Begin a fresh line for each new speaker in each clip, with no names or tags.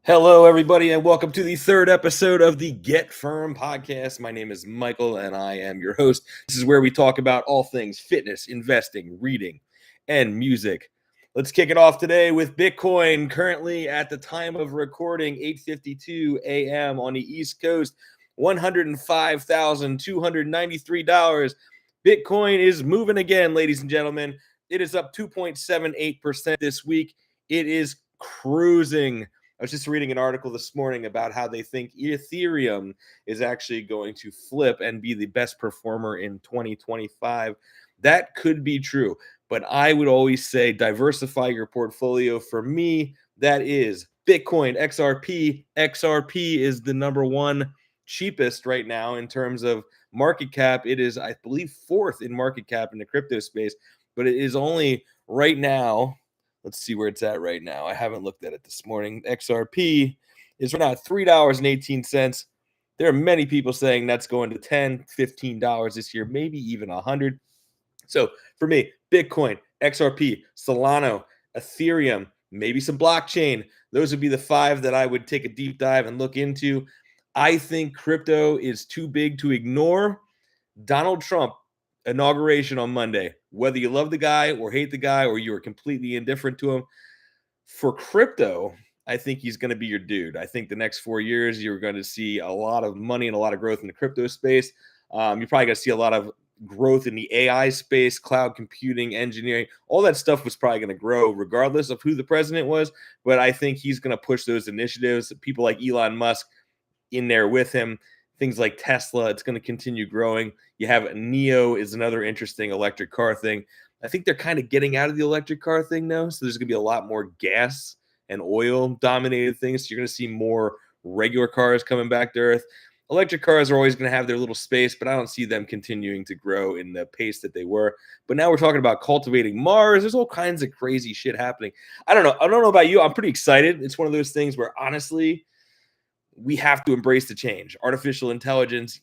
Hello, everybody, and welcome to the third episode of the Get F.I.R.M podcast. My name is Michael, and I am your host. This is where we talk about all things fitness, investing, reading, and music. Let's kick it off today with Bitcoin. Currently, at the time of recording, 8:52 a.m. on the East Coast, $105,293. Bitcoin is moving again, ladies and gentlemen. It is up 2.78% this week. It is cruising. I was just reading an article this morning about how they think Ethereum is actually going to flip and be the best performer in 2025. That could be true, but I would always say diversify your portfolio. For me, that is Bitcoin, XRP. XRP is the number one cheapest right now in terms of market cap. It is, I believe, fourth in market cap in the crypto space, but it is only right now. Let's see where it's at right now. I haven't looked at it this morning. XRP is right now at $3.18. There are many people saying that's going to $10, $15 this year, maybe even $100. So for me, Bitcoin, XRP, Solana, Ethereum, maybe some blockchain. Those would be the five that I would take a deep dive and look into. I think crypto is too big to ignore. Donald Trump inauguration on Monday, whether you love the guy or hate the guy or you are completely indifferent to him, for crypto, I think he's going to be your dude. I think the next 4 years, you're going to see a lot of money and a lot of growth in the crypto space. You're probably going to see a lot of growth in the AI space, cloud computing, engineering. All that stuff was probably going to grow regardless of who the president was. But I think he's going to push those initiatives. People like Elon Musk in there with him. Things like Tesla, it's going to continue growing. You have NIO is another interesting electric car thing. I think they're kind of getting out of the electric car thing now. So there's going to be a lot more gas and oil dominated things. So you're going to see more regular cars coming back to Earth. Electric cars are always going to have their little space, but I don't see them continuing to grow in the pace that they were. But now we're talking about cultivating Mars. There's all kinds of crazy shit happening. I don't know. I don't know about you. I'm pretty excited. It's one of those things where honestly, we have to embrace the change. Artificial intelligence,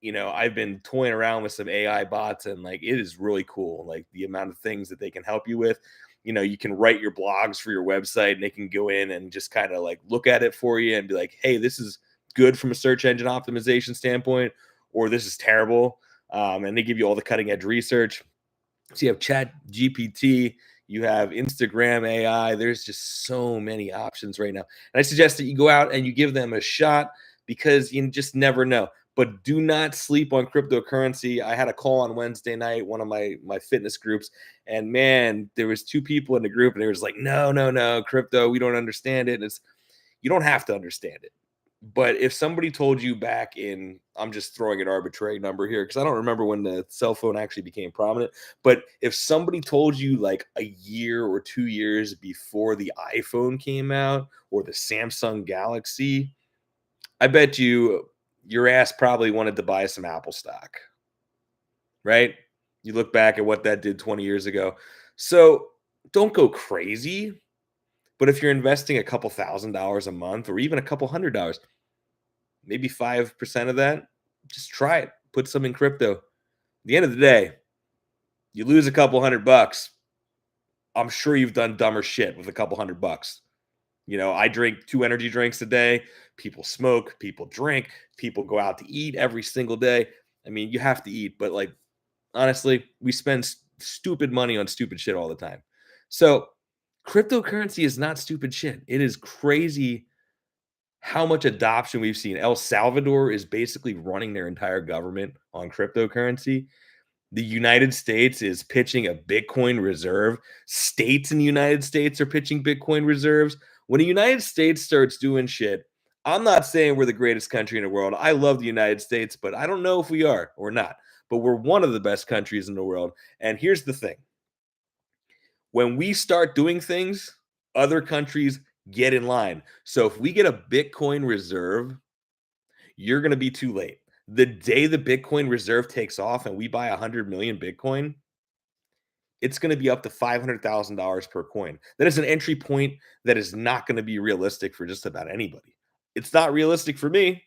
I've been toying around with some AI bots and like it is really cool. Like the amount of things that they can help you with. You can write your blogs for your website and they can go in and just kind of like look at it for you and be like, hey, this is good from a search engine optimization standpoint, or this is terrible. And they give you all the cutting edge research. So you have Chat GPT, you have Instagram AI. There's just so many options right now. And I suggest that you go out and you give them a shot because you just never know. But do not sleep on cryptocurrency. I had a call on Wednesday night, one of my fitness groups, and man, there was two people in the group, and they was like, no, crypto, we don't understand it. And it's you don't have to understand it. But if somebody told you back in, I'm just throwing an arbitrary number here because I don't remember when the cell phone actually became prominent. But if somebody told you like a year or 2 years before the iPhone came out or the Samsung Galaxy, I bet your ass probably wanted to buy some Apple stock, right? You look back at what that did 20 years ago. So don't go crazy. But if you're investing a couple $1,000s a month or even a couple $100, maybe 5% of that, just try it. Put some in crypto. At the end of the day, you lose a couple $100. I'm sure you've done dumber shit with a couple $100. I drink 2 energy drinks a day. People smoke, people drink, people go out to eat every single day. I mean, you have to eat, but like honestly, we spend stupid money on stupid shit all the time. So, cryptocurrency is not stupid shit. It is crazy how much adoption we've seen. El Salvador is basically running their entire government on cryptocurrency. The United States is pitching a Bitcoin reserve. States in the United States are pitching Bitcoin reserves. When the United States starts doing shit, I'm not saying we're the greatest country in the world. I love the United States, but I don't know if we are or not. But we're one of the best countries in the world. And here's the thing, when we start doing things, other countries get in line. So if we get a Bitcoin reserve, you're going to be too late. The day the Bitcoin reserve takes off and we buy 100 million Bitcoin, it's going to be up to $500,000 per coin. That is an entry point that is not going to be realistic for just about anybody. It's not realistic for me.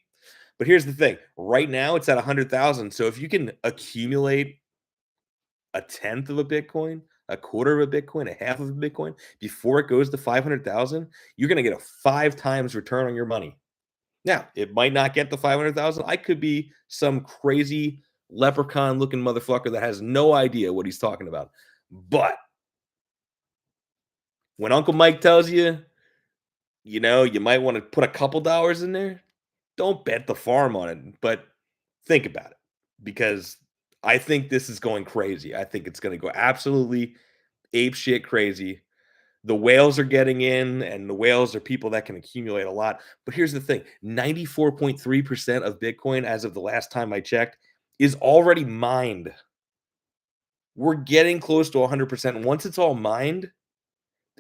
But here's the thing. Right now it's at 100,000. So if you can accumulate a tenth of a Bitcoin, a quarter of a Bitcoin, a half of a Bitcoin, before it goes to 500,000, you're going to get a 5 times return on your money. Now, it might not get the 500,000. I could be some crazy leprechaun looking motherfucker that has no idea what he's talking about. But when Uncle Mike tells you, you know, you might want to put a couple dollars in there, don't bet the farm on it, but think about it, because I think this is going crazy. I think it's going to go absolutely ape shit crazy. The whales are getting in, and the whales are people that can accumulate a lot. But here's the thing, 94.3% of Bitcoin, as of the last time I checked, is already mined. We're getting close to 100%. Once it's all mined,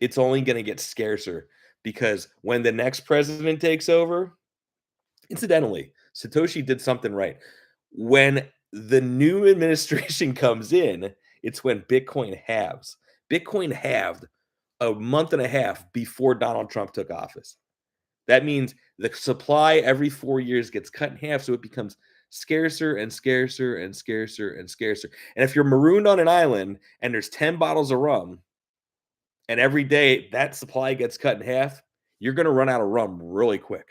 it's only going to get scarcer, because when the next president takes over, incidentally, Satoshi did something right. When the new administration comes in, it's when Bitcoin halves. Bitcoin halved a month and a half before Donald Trump took office. That means the supply every 4 years gets cut in half, so it becomes scarcer and scarcer and scarcer and scarcer. And if you're marooned on an island and there's 10 bottles of rum, and every day that supply gets cut in half, you're going to run out of rum really quick.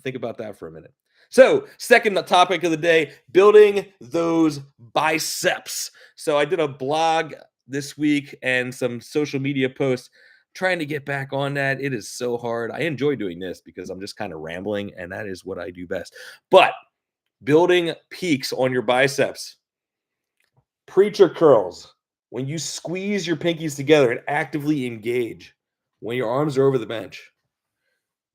Think about that for a minute. So, second topic of the day, building those biceps. So I did a blog this week and some social media posts trying to get back on that. It is so hard. I enjoy doing this because I'm just kind of rambling, and that is what I do best. But building peaks on your biceps. Preacher curls. When you squeeze your pinkies together and actively engage, when your arms are over the bench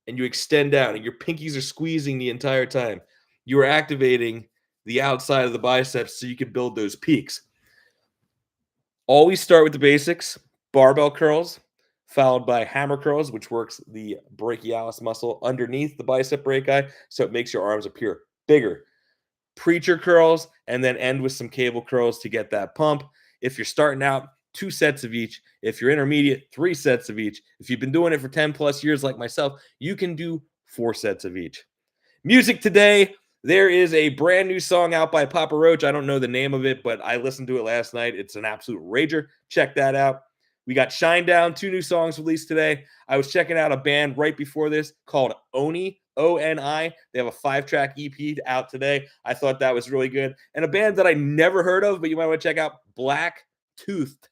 and you extend out and your pinkies are squeezing the entire time, you are activating the outside of the biceps so you can build those peaks. Always start with the basics: barbell curls, followed by hammer curls, which works the brachialis muscle underneath the bicep brachii, so it makes your arms appear bigger. Preacher curls, and then end with some cable curls to get that pump. If you're starting out, 2 sets of each. If you're intermediate, 3 sets of each. If you've been doing it for 10 plus years like myself, you can do 4 sets of each. Music today, there is a brand new song out by Papa Roach. I don't know the name of it, but I listened to it last night. It's an absolute rager. Check that out. We got Shinedown, 2 new songs released today. I was checking out a band right before this called Oni, O-N-I. They have a 5-track EP out today. I thought that was really good. And a band that I never heard of, but you might want to check out, Blacktoothed.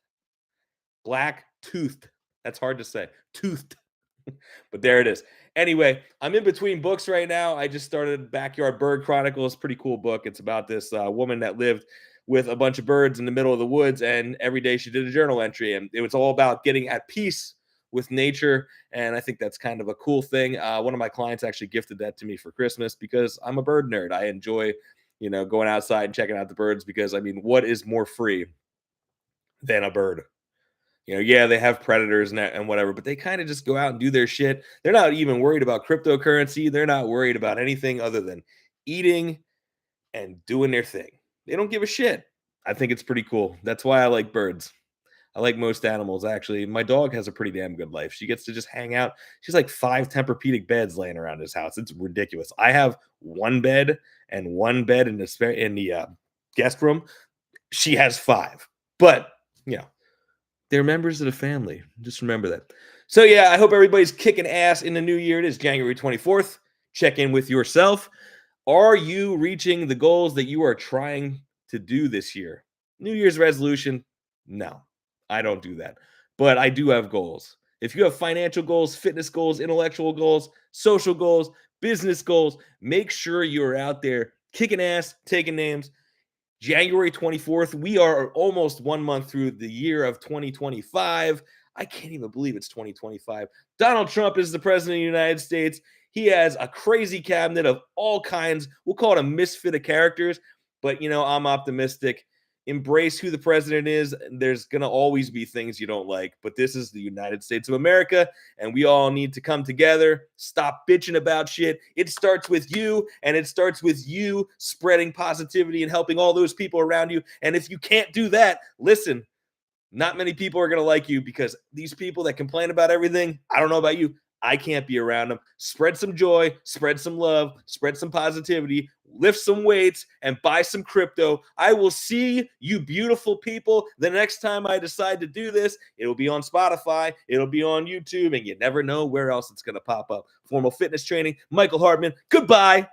Blacktoothed. That's hard to say. Toothed. But there it is. Anyway, I'm in between books right now. I just started Backyard Bird Chronicle. It's a pretty cool book. It's about this woman that lived with a bunch of birds in the middle of the woods, and every day she did a journal entry, and it was all about getting at peace with nature. And I think that's kind of a cool thing. One of my clients actually gifted that to me for Christmas because I'm a bird nerd. I enjoy, going outside and checking out the birds, because I mean, what is more free than a bird? Yeah, they have predators and whatever, but they kind of just go out and do their shit. They're not even worried about cryptocurrency. They're not worried about anything other than eating and doing their thing. They don't give a shit. I think it's pretty cool. That's why I like birds. I like most animals, actually. My dog has a pretty damn good life. She gets to just hang out. She's like 5 Tempur-Pedic beds laying around his house. It's ridiculous. I have 1 bed and 1 bed in the guest room. She has 5. But, they're members of the family. Just remember that. So, yeah, I hope everybody's kicking ass in the new year. It is January 24th. Check in with yourself. Are you reaching the goals that you are trying to do this year? New Year's resolution? No, I don't do that. But I do have goals. If you have financial goals, fitness goals, intellectual goals, social goals, business goals, make sure you're out there kicking ass, taking names. January 24th, we are almost 1 month through the year of 2025. I can't even believe it's 2025. Donald Trump is the president of the United States. He has a crazy cabinet of all kinds. We'll call it a misfit of characters, but I'm optimistic. Embrace who the president is. There's going to always be things you don't like, but this is the United States of America, and we all need to come together. Stop bitching about shit. It starts with you, and it starts with you spreading positivity and helping all those people around you. And if you can't do that, listen, not many people are going to like you, because these people that complain about everything, I don't know about you, I can't be around them. Spread some joy, spread some love, spread some positivity, lift some weights, and buy some crypto. I will see you beautiful people the next time I decide to do this. It'll be on Spotify, it'll be on YouTube, and you never know where else it's going to pop up. Formal Fitness Training, Michael Hartman. Goodbye.